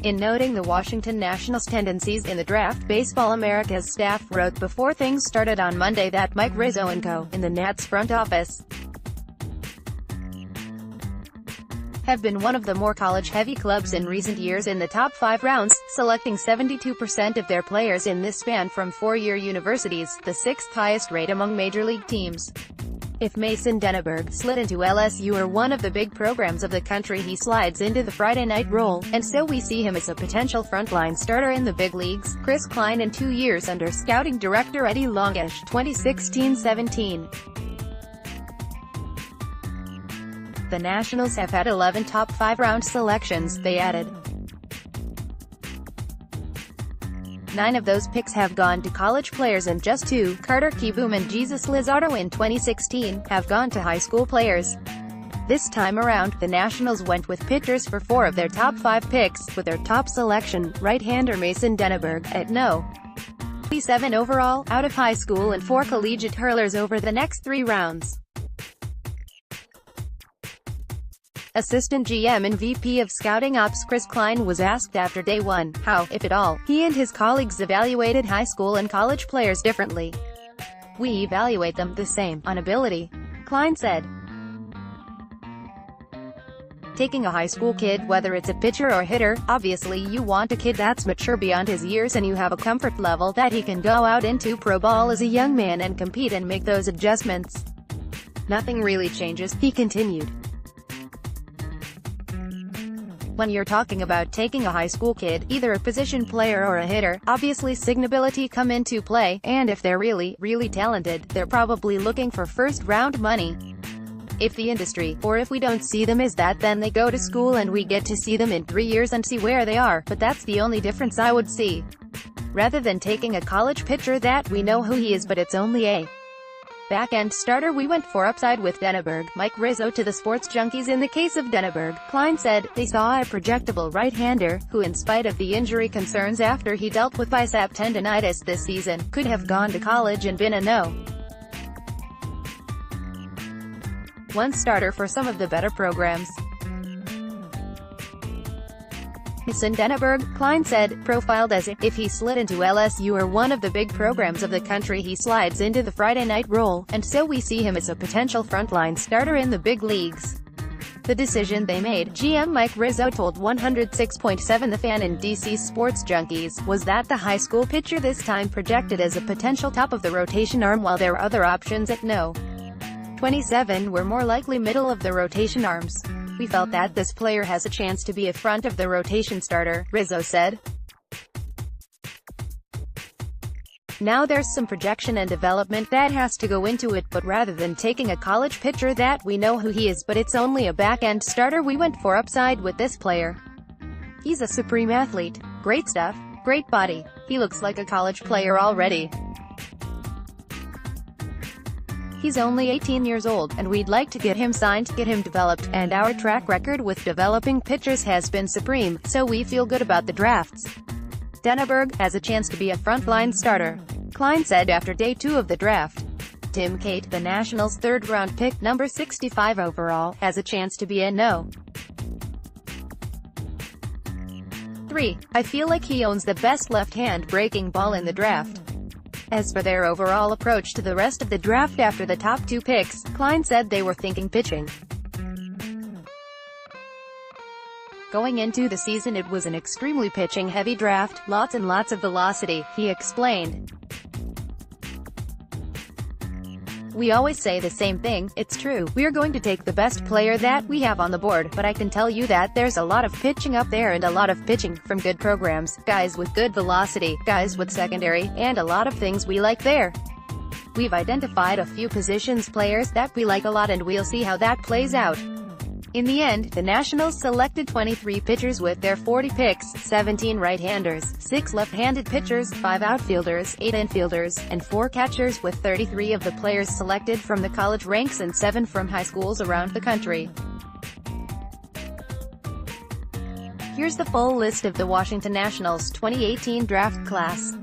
In noting the Washington Nationals' tendencies in the draft, Baseball America's staff wrote before things started on Monday that Mike Rizzo and Co. in the Nats front office have been one of the more college-heavy clubs in recent years in the top 5 rounds, selecting 72% of their players in this span from 4-year universities, the 6th highest rate among major league teams. If Mason Denaburg slid into LSU or one of the big programs of the country, he slides into the Friday night role, and so we see him as a potential frontline starter in the big leagues. Kris Kline in 2 years under scouting director Eddie Longish, 2016-17. The Nationals have had 11 top 5-round selections, they added. 9 of those picks have gone to college players and just 2, Carter Kieboom and Jesus Luzardo in 2016, have gone to high school players. This time around, the Nationals went with pitchers for 4 of their top 5 picks, with their top selection, right-hander Mason Denaburg, at No. 27 overall, out of high school, and 4 collegiate hurlers over the next 3 rounds. Assistant GM and VP of Scouting Ops Kris Kline was asked after day 1, how, if at all, he and his colleagues evaluated high school and college players differently. "We evaluate them the same, on ability," Kline said. Taking a high school kid, whether it's a pitcher or hitter, obviously you want a kid that's mature beyond his years and you have a comfort level that he can go out into pro ball as a young man and compete and make those adjustments. "Nothing really changes," he continued. "When you're talking about taking a high school kid, either a position player or a hitter, obviously signability come into play, and if they're really, really talented, they're probably looking for first-round money. If the industry, or if we don't see them as that, then they go to school and we get to see them in 3 years and see where they are, but that's the only difference I would see. Rather than taking a college pitcher that we know who he is but it's only a back-end starter, we went for upside with Denaburg." Mike Rizzo to the Sports Junkies. In the case of Denaburg, Kline said, they saw a projectable right-hander, who in spite of the injury concerns after he dealt with bicep tendonitis this season, could have gone to college and been a No. 1 starter for some of the better programs. Mason Denaburg, Kline said, profiled as if he slid into LSU or one of the big programs of the country, he slides into the Friday night role, and so we see him as a potential frontline starter in the big leagues. The decision they made, GM Mike Rizzo told 106.7 The Fan and DC Sports Junkies, was that the high school pitcher this time projected as a potential top-of-the-rotation arm while their other options at No. 27 were more likely middle-of-the-rotation arms. "We felt that this player has a chance to be a front-of-the-rotation starter," Rizzo said. "Now there's some projection and development that has to go into it, but rather than taking a college pitcher that we know who he is but it's only a back-end starter, we went for upside with this player. He's a supreme athlete. Great stuff. Great body. He looks like a college player already. He's only 18 years old, and we'd like to get him signed, get him developed, and our track record with developing pitchers has been supreme, so we feel good about the drafts. Denaburg has a chance to be a frontline starter," Kline said after day 2 of the draft. Tim Cate, the Nationals' 3rd-round pick, number 65 overall, has a chance to be a No. 3. "I feel like he owns the best left-hand breaking ball in the draft." As for their overall approach to the rest of the draft after the top 2 picks, Kline said they were thinking pitching. "Going into the season it was an extremely pitching-heavy draft, lots and lots of velocity," he explained. "We always say the same thing, it's true, we're going to take the best player that we have on the board, but I can tell you that there's a lot of pitching up there and a lot of pitching from good programs, guys with good velocity, guys with secondary, and a lot of things we like there. We've identified a few positions players that we like a lot and we'll see how that plays out." In the end, the Nationals selected 23 pitchers with their 40 picks, 17 right-handers, 6 left-handed pitchers, 5 outfielders, 8 infielders, and 4 catchers, with 33 of the players selected from the college ranks and 7 from high schools around the country. Here's the full list of the Washington Nationals' 2018 draft class.